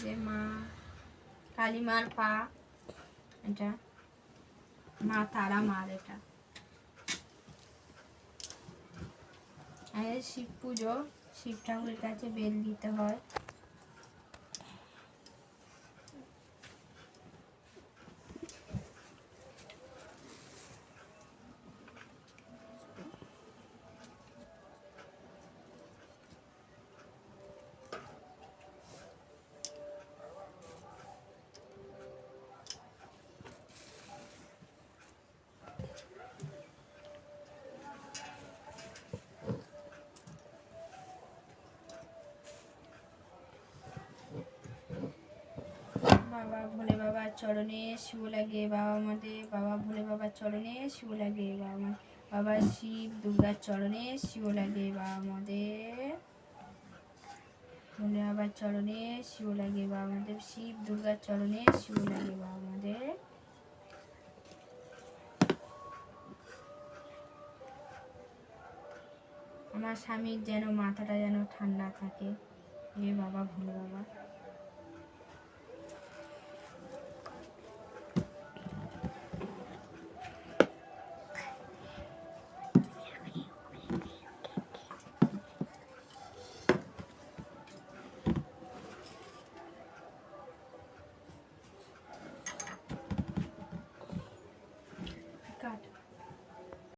যে মা কালীমার পা, এটা মা তারা মার, এটা শিব পুজো, শিব ঠাকুরের কাছে বেল দিতে হয়। বাবা ভোলে বাবার চরণে শিব লাগে, বাবা আমাদের বাবা ভোলে বাবার চরণে শিব লাগে, বাবা শিব দুর্গার চরণে শিব লাগে, বাবা আমাদের ভোলে বাবার চরণে শিব লাগে, বাবা আমাদের শিব দুর্গার চরণে শিব লাগে, বাবা আমাদের আমার স্বামীর যেন মাথাটা যেন ঠান্ডা থাকে, হে বাবা ভোলে বাবা।